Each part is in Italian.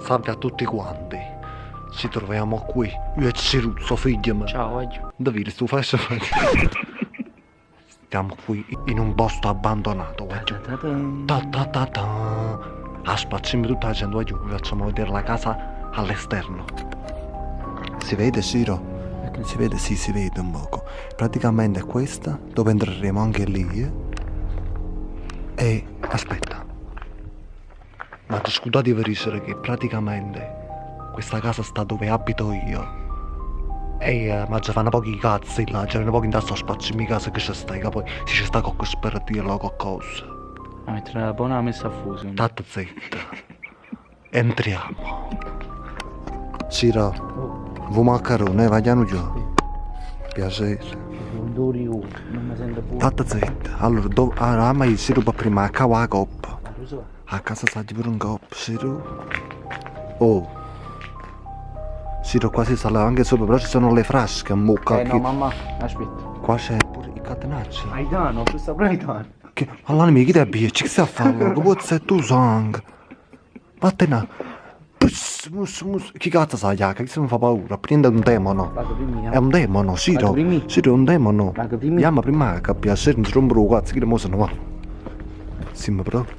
salve a tutti quanti. Ci troviamo qui, io e Ciruzzo, figlio mio. Ciao, oggi. Davide, tu fai Stiamo qui in un posto abbandonato, guarda. Spacciami tutta la gente, guarda, vi facciamo vedere la casa all'esterno. Si vede, Ciro? Si vede? Sì, si vede un poco. Praticamente è questa, dove entreremo anche lì. E aspetta. Ma scusate per dire che praticamente questa casa sta dove abito io. E ma già fanno pochi cazzi là, c'erano pochi in tasca spazio in mia casa che c'è stai, che poi si c'è sta con per dirlo qualcosa. A mettere la buona messa a fuso. State zitta. Entriamo. Ciro, vuoi maccherone, vogliamo giù? Piacere. Non mi sento buono. State zitta. Allora, ma io Ciro prima a cavare la coppa. A casa saggi pure un coppa, Ciro. Oh. Ciro quasi sale anche sopra, però ci sono le frasche a mucca. No, mamma, aspetta. Qua c'è pure i catenacci. Aitano, ci sta pure Aitano. Che? Allora mi chiede a bere, ci stai a fare? Che può essere tu sangue? Vattene. Chi cazzo sa la che se non fa paura? Prende un demono. È un demono, Ciro. Ciro è un demono. Andiamo prima che piacere, non si rompe lo cazzo, che mo se ne va. Siamo pronti.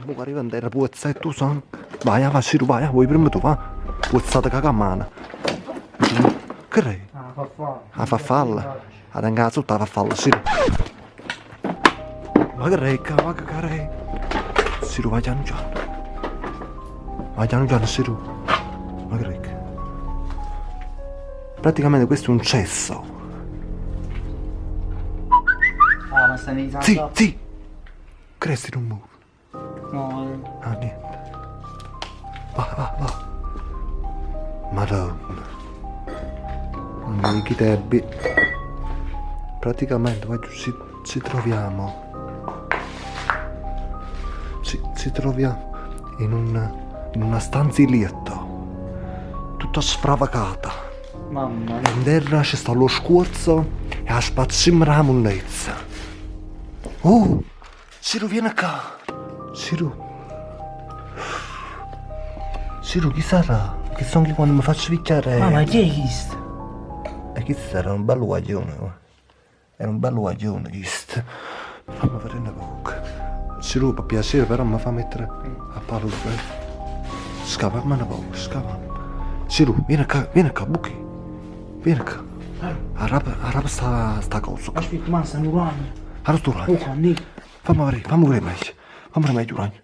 Mo arriva in terra, può essere tu sangue. Vai, va, Ciro, vai, vuoi prima tu, va. Può essere che a mano. Che re? A farfalla. A tenga sotto a farfalla, Ciro. Ma che re, ma che re. Ciro, vai piano piano. Vai piano piano, Ciro. Ma che re. Praticamente questo è un cesso. Ah, ma stai iniziando? Sì, sì. Cresti non muove. No, Ah, niente. Va. Madonna. Non mi chiede. Praticamente, guarda, ci troviamo. Ci troviamo in una stanzilietta. Tutta sfravacata. mamma. In terra c'è sta lo scorzo e a spazzimra la monnezza. Oh! Ciro, vieni qua! Ciro, chi sarà? Che sono che quando mi faccio picchiare. Mamma, chi è questo? E chi sarà? Un bello guaglione. Era un bello guaglione questo. Fammi vedere una poco. Ciro, per piacere, però mi fa mettere a palo. Scavammi una poco, scavammi. Ciro, vieni qua, buchi. Vieni qua. Arrapa sta cosa. Aspetta, ma stanno urlando. Allora tu ragno. Oh, quando? Fammi vedere meglio. Fammi vedere meglio ragno.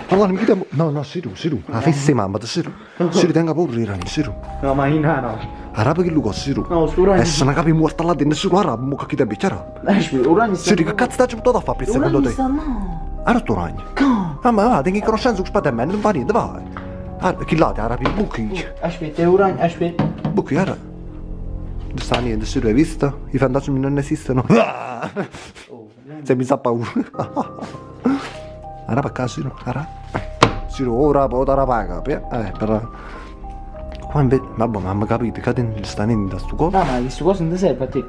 Allora mi chiediamo. No, Ciro. La fesse mamma, Ciro. Ciro, tenga paura di ragno, Ciro. No, ma in no. Arrapa che luca, Ciro. No, sto ragno. E se una capi morta là dentro, Ciro, arrapa, mucca chi te bicchiera. Aspetta, un ragno sta. Ciro, che cazzo stai buttato a fare per secondo te? No. Allora tu ragno. No. Ma va, tengi conoscenza con spade a me, non fa niente, vai. Chi là ti arrapi, buchi. Aspetta, è un ragno, aspetta. Buchi, arrapa. Non sta niente, Ciro, hai visto? I fantasmi non esistono. Se mi sa paura. Arrapa qua, Ciro, arrapa. Ciro, ora può dare paga, però. Qua invece, vabbè, ma mi capite, che ti sta niente da sto coso? No, ma questo cosa non ti serve a te.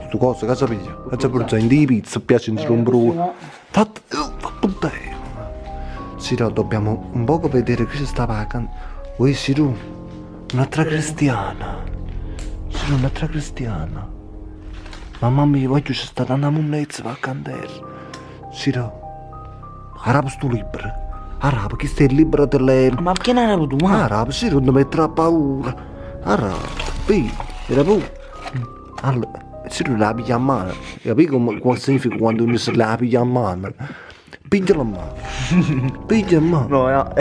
Sto coso, che sapete? Che c'è pure in di pizza, piace in un bruno. Fatto bene. Ciro, dobbiamo un poco vedere che ci sta pagando. Ui, Ciro, un'altra cristiana. Ciro, un'altra cristiana. Mamma mia, voglio ci sta dando una monnezza per candere. Ciro, arabo sto libro. Arabo, chi stai il libro delle... Ma perché non era tu, ma? Arabo, Ciro, non mettere a paura. Arabo, era paura. Allora, Ciro la piglia a mano. Capi cosa significa quando uno se la piglia a mano? Pigliala a mano. Piglia a mano. No,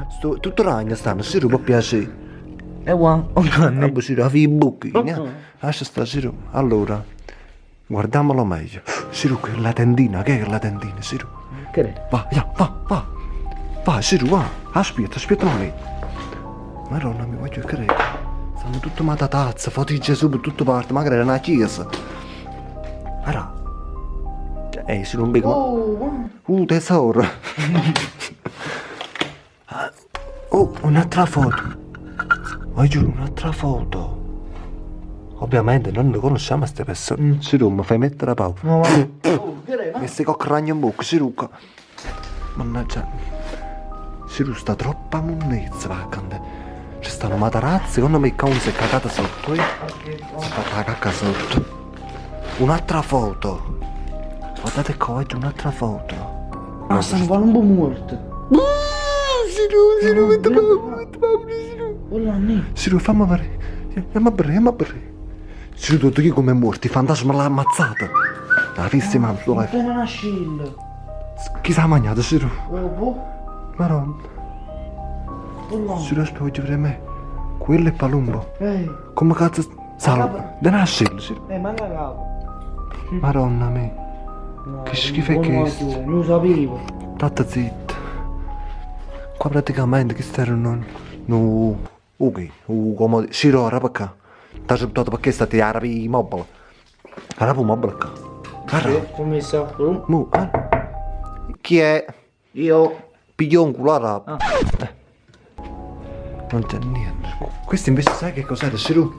sto Tutto ragno stanno, Ciro, può piacere. è qua, Vabbè, Ciro, la fai i buchi. Lascia sta, Ciro. Allora, guardiamolo meglio. Ciro, che è la tendina, che è la tendina, Ciro? Che è? Va. Va, Ciro, va. Aspetta lì. Madonna, mi voglio credere. Stanno tutte matatazze, foto di Gesù per tutte parti, magari era una chiesa. Allora. Se non becco. Tesoro. Un'altra foto. Vai giù, un'altra foto. Ovviamente non ne conosciamo queste persone. Ciro, mi fai mettere a paura. No, ma... che è? Mi stai con il ragno in bocca, Cirucca. Mannaggia. Siru sta troppa monnezza vacante. Ci stanno matarazzi, secondo me che uno si è cagato sotto, Si è fatta la cacca sotto. Un'altra foto. Guardate qua, oggi un'altra foto. Ma stanno palumbo morto. Siru, mette paura, Siru. Oh là, ne. Siru, fammi vedere. Andiamo a vedere. Siru, tutto chi come è morto, il fantasma l'ha ammazzata. La visti, mamma, lo Ma vai. appena nascilla. Chi si è mangiato, Siru? Oh, boh. Madonna. Oh là. Siru, aspetta, voglio vedere me. Quello è Palumbo. Come cazzo... Salve. Da nascere, Siru. Manca capo. Madonna me. Che schifo è questo? Non lo sapevo. State zitto. Qua praticamente che erano... No... Ok, come... Siru, ora perché? Ti ha buttato perché stati arabi mobile. Arabi mobile qua. Arabi. Come sta? Mu, chi è? Io. Pigliò un culo arabi. Non c'è niente. Questo invece sai che cos'era, Siru?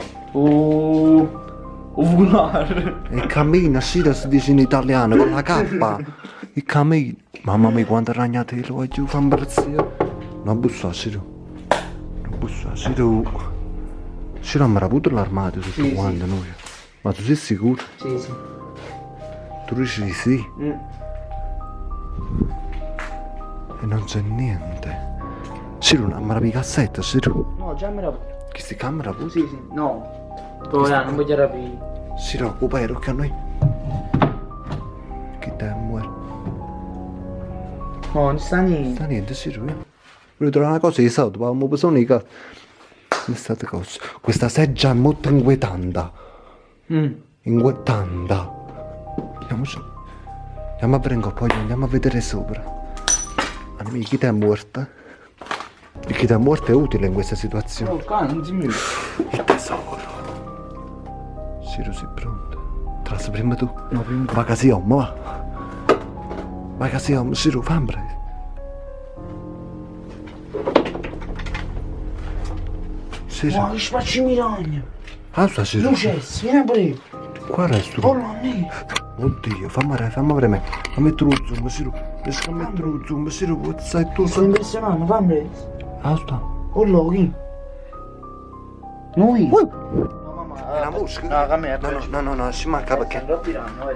Ovulare. Il cammino, sì, lo si dice in italiano, con la K. Il cammino. Mamma mia, quanto ragnate lo voglio fare impazzire. Non bussa, Siru. Non bussa, Siru. Siru, non mi ha avuto l'armadio tutto Sì, quanto noi. Ma tu sei sicuro? Sì. Tu dici di sì? E non c'è niente. Siru, non mi ha cassetta, Siru. No, già me la... Che sti camera pure? Sì. No. Poi non voglio rapire. Si recupera che a noi. Che te muore. No, non sta niente. Sta niente, Siru. Voglio trovare una cosa di solito, ma non bisogno di casa. Questa cosa. Questa seggia è molto inquietante. Inquietante. Andiamo a prendere poi, andiamo a vedere sopra. Chi ti è morta? E chi ti è morta è utile in questa situazione. Oh, cane, non si muove. Il tesoro. Siru, sei pronto? Trassi prima tu. No, prima. Va che siamo, va. Va che siamo, Siru, fammi presto. Siru. Ma che spacci miragna. Ah, sta Siru. Luces, vieni a prendere. Qua resto. Oh là, ne. Oddio, fammi vedere me. A mettere lo zoom, Siru. Riesco a mettere lo zoom, Siru, vuoi sai tu? Mi sto impressionando, fammi vedere. Ah, sta. Oh là, chi? Noi? No, mamma, è la mosca? No, a me, No, ci manca perché...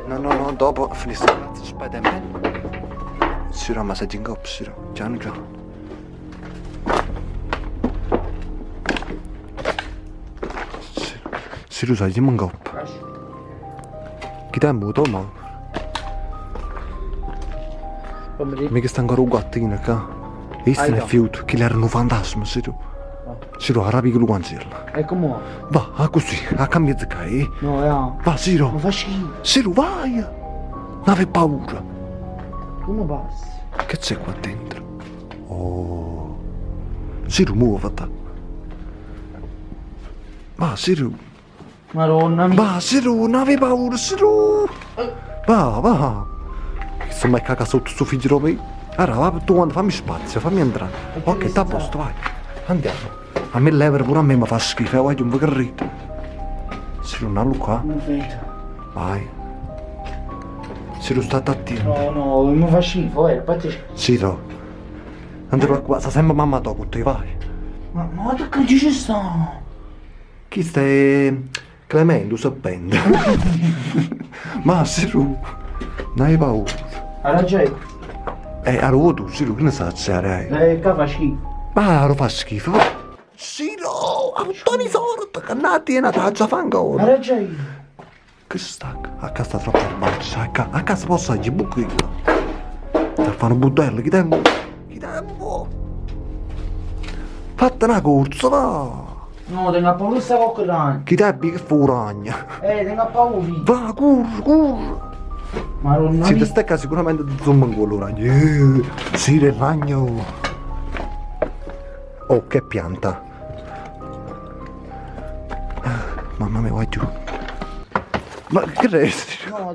No. No, dopo finisce il cazzo Spider-Man. Siru, ma sei in coppa, Siru. Già. Siru, sai in coppa. Chi ti è muto, ma? Mica sta ancora un gattino qua. E questo è fiuto, che erano un fantasma, Siru. Siru, arabi che lo cancella. E come? Va, così, a cambiare di No, ja. Va, Siru. Ma fa schifo. Siru, vai! Non avevi paura. Come passi? Che c'è qua dentro? Oh. Siru, muoviti. Va, Siru. Madonna mia. Va, Siru, non avevi paura, Siru. Va. Insomma, è cagato sotto suo figlio mio. Allora, va, tu quando fammi spazio, fammi entrare. Ok, sta a posto, vai. Andiamo. A me l'evere pure a me mi fa schifo, voglio un po' che ride. Siru, non qua. Non vedo. Vai. Siru, state attento. No, mi fa schifo, infatti. Siru. Andrò qua, sta sempre mamma dopo te, vai. Ma che ci sta? Chi stai... Clemente, sapendo. Ma Siru, non hai paura. Ha ragione. Allora tu, Siru, che ne sai c'è? Che fa schifo. Ma lo fa schifo. Siru, Antoni sorte, che nati e nata già fa Ha ancora. ragione. Che sta? A casa troppo erbaccia, a casa posso agli buchi. Per fare un budello, chi tempo? Fatta una corsa, va. No, tengo paura di sta cocca. Chi tempi che fu ragna? Tengo paura. Va, corri. Madonna Si ti mia. stecca sicuramente di zoom in quello ragno. Sì, il ragno. Oh, che pianta. Mamma mia, vai giù. Ma che resti? No,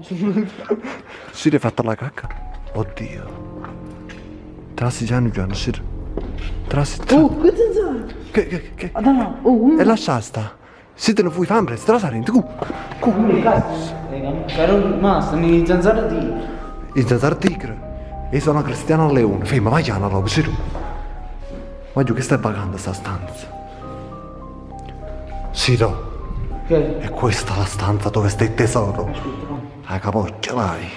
Si è fatta la cacca? Oddio. Trassi già si. Trassi. che zanzara. Che? Madonna, E lascia sta. Se te ne vuoi fare, presto, la sarenti. Caro, ma stanno i zanzare di... Il zanzar tigre. Io sono Cristiano Leone. Ferma, vai a una roba, Siro. Voglio che stai pagando sta stanza. Siro, Che? è questa la stanza dove sta il tesoro. Aspetta, no. La capocchia, vai.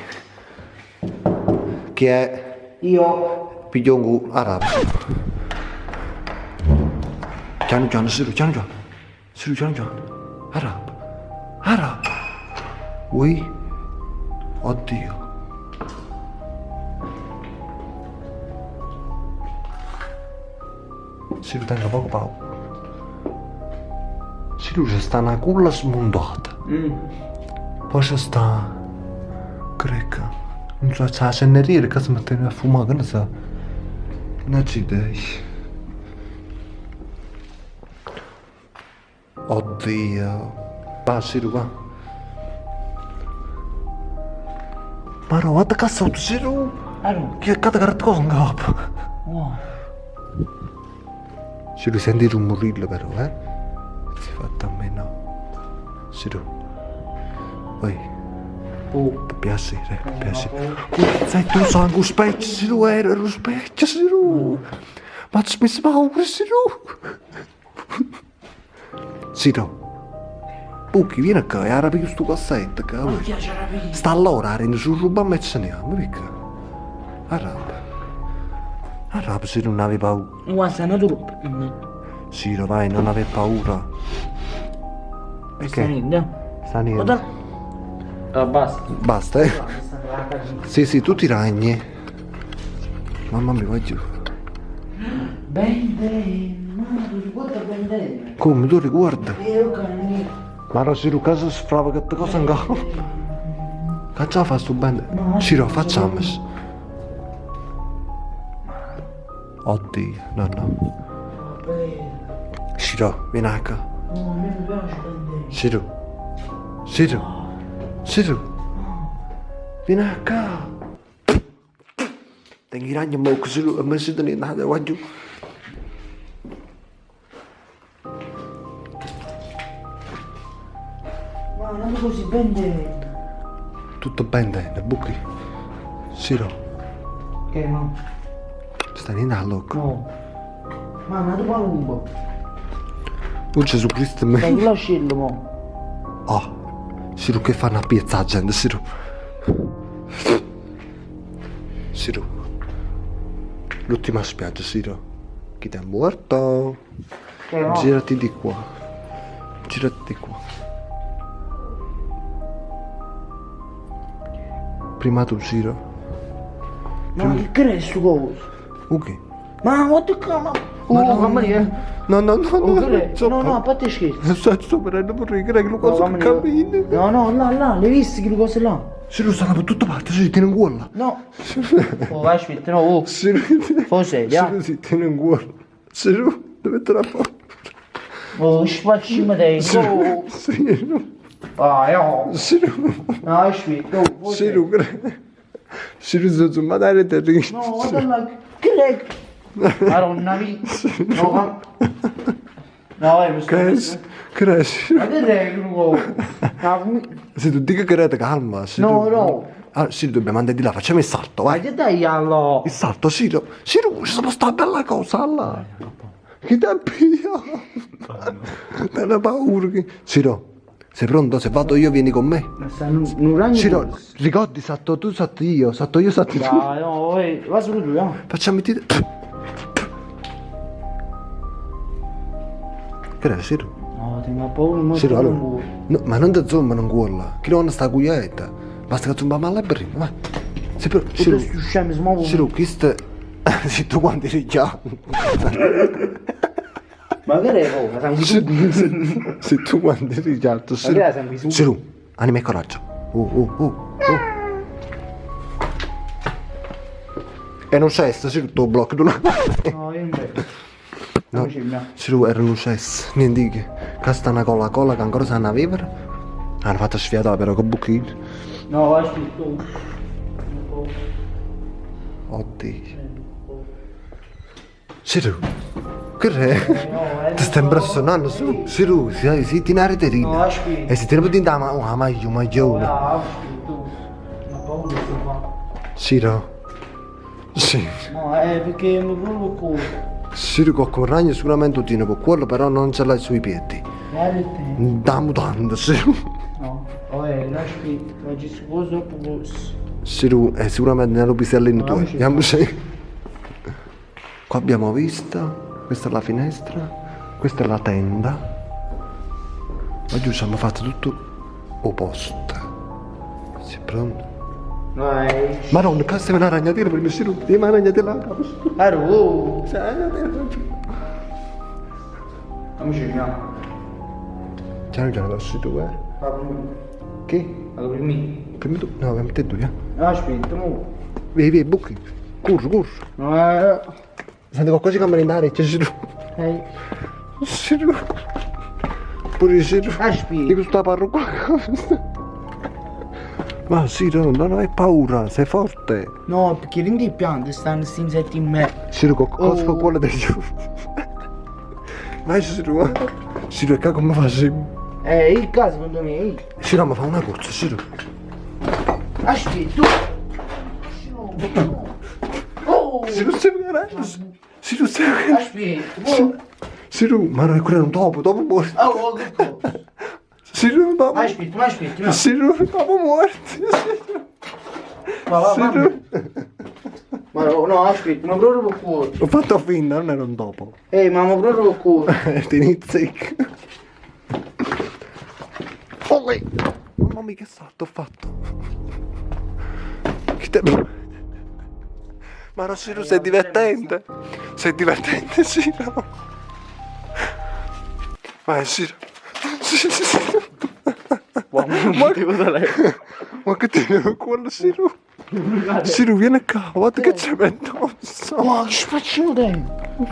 Chi è? Io. Pigliongu arabo. Piano, Siro, piano. Siro, piano. Arabo. Ui. Oddio. Siro, tenga poco paura. Siro, c'è sta una culla smondata. Poi c'è sta... Greca. Non so, c'è la ceneriera che si mette a fumare, che ne so. Non ci dai. Oddio. Va, Siro, va. Ma no, guarda cazzo, Siro. Allora. Che cazzo cosa in capo? Oh. Siro, senti il rumorillo però, eh? Si fa a me no. Siro. Oi. Piacere. Sai tu sai lo specchio, Siro, era lo specchio, Siro. Ma ci mi paura, Siro. Siro. Bucchi, vieni qua, e arabi questo cassetto, Ma cavolo. piace rapire. Sta allora, rende su rubammo e ce ne andiamo, mica. Arab, se non avevi paura. Guarda, sei nato. Siro, vai, non avevi paura. Sta niente. Sta niente. Guarda. Basta. Basta, eh? Sì, tu ti ragni. Mamma mia, vai giù. Bene, ma tu ricorda bene. Come, tu riguarda? Ok. Ma non si casa sprava che te cosa in capo. Che già fa sto bene? Siro, facciamo. Oddio, no. Siro, vieni qua. No, a me mi piace bene. Siro. Vieni qua. Tengi ragno mo così, a me si tiene nada, vai giù. Ma non è così bene. Tutto bene, buchi. Siro, Che ma? stai in alloc. No. Ma non è paura. Oh Gesù Cristo Stai me. lasciarlo mo. Oh, Siro che fa una piazza gente, Siro. Siro. L'ultima spiaggia, Siro. Chi ti è morto? Che ma? Girati di qua. Prima tu, Siro. Ma che è sto coso? Ok. Ma guarda qua, ma... mamma mia. No. No, a parte scherzo. Sto venendo per ridere che lo No, cosa mamma mia. cammina. No, là, l'hai visto che cose là? Siro stanno per tutta parte, si tiene in cuola. No. Oh, vai, aspetta, no, oh. Siro, Forse, ya. Siro si tiene in cuola. Siro, dove te la fa? Oh, spacciamo dentro. Oh. Siro, Ah, no. Siro, No, aspetta, oh. Forse. Siro, Siro, sono madre te ringi. No, guarda là. Che è? Madonna mia. No, ma... No, mi sto messo. Cresci. Ma che è che no? Se tu dici che rete calma, Siro. No. Ah, Siro, dobbiamo andare di là, facciamo il salto, Ma vai. che dai allo? Il salto, Siro, ci può stare bella cosa là. Che ti pia? Bella paura che... Siro, sei pronto? Se vado io vieni con me. Ma sta un ragno. Siro, ricordi, salto tu, salto io, salto tu. Dai, no, vai solo tu, no? Facciamo i titoli. Che è, Siro? No, tengo paura, ma Siro, allora. non No, ma non ti zomba, non cuola. Chi non sta cuglietta? Basta che zomba male prima, vai. Siro, Siro, usciamo, smuovo. Siro, questo... Se tu quanti richiami. Ma che è, oh? Ma siamo subito. Se tu quanti richiami, Ma che è, siamo subito? Siro, anima e coraggio. E non c'è, Siro, il tuo blocco. No, io non vedo. No, Siro, era un cesso, niente che. Questa è una cola che ancora sanno avere. Hanno fatto sfiatare però con buchino. No, aspetta. Oddio. Siro, che è? Ti stai impressionando? Siro, si tiene la No, reterina. aspetta. E si tiene per dire maglione. Aspetta. Ma paura sto qua. Siro, Sì. No, perché mi provo con... Sì, con il ragno sicuramente tiene per quello, però non ce l'hai sui piedi. Guarda te. Da mutanda, sì. No, aspetta, oggi si può troppo grosso. Sì, sicuramente nello pisellino tuo. Andiamoci. Andiamo sì. Qua abbiamo vista, questa è la finestra, questa è la tenda. Oggi ci hanno fatto tutto opposto. Sei pronto? Vai. Madonna, cazzo è una ragnatela per me, sì, devi una ragnatela a capo. Aro. Sì, ragnatela. Amici, andiamo. Ciao, già lo sai tu, Che? Allora, per me. Prima tu? No, per te tu, Aspetta, mo. Vieni, buchi. Corro. No, Senti qualcosa che mi andare, c'è Siru. Siru. Pure Siru. aspetta. Di questa parrucca. Ma Siru, non hai paura, sei forte. No, perché rendi il pianto, stanno sti insetti in me. Siru, cosa fa quello del giù? Vai Siru. Siru, che come fa Siru? Il caso secondo me. Siru, ma fa una corsa, Siru. Aspetta, tu. Oh. Siru, stai vedendo? Siru, stai vedendo? Aspetta, Siru, ma non è quello un dopo muore. oh, che cosa? Siru, dopo. Aspetta, no. Siru, dopo morti. Va. Siru. Ma no, aspetta, ma proprio per cuore. Ho fatto finta, non era un dopo. Ma proprio per cuore. Ti inizi. Olè! Mamma mia, che salto ho fatto? Che te... Ma no, Siru, sei divertente. Sei divertente, Siru. Vai, Siru. Ma che ti viene quello, Siru? Siru, vieni qua, guarda che c'è addosso. Ma che spaccio dentro?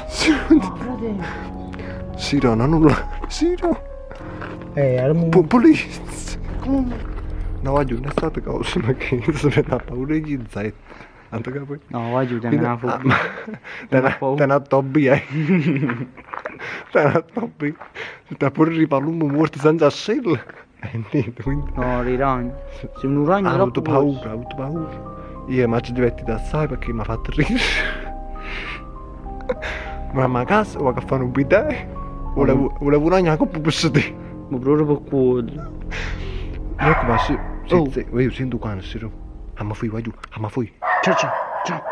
Siru, Fratello. Siru, non nulla. Siru, polizia. No, voglio, non è stata cosa, ma che sono una paura di insetti. Tanto che poi... No, voglio tenere una fobia. Te ne tobbia, Te ne tobbia. Te pure ripallumo morto senza ascella. E niente, quindi... No, ragno. Sei un ragno Ha troppo avuto paura. Io mi ci divertito assai perché mi ha fatto ridere. Mamma a casa, vuoi che fanno un bidet? Volevo un ragno a coppa per te. Ma proprio per cuore. Ecco, ma sì, io sento qua, Siru. Ma fui, vai giù, ma fui. Ciao. Ciao.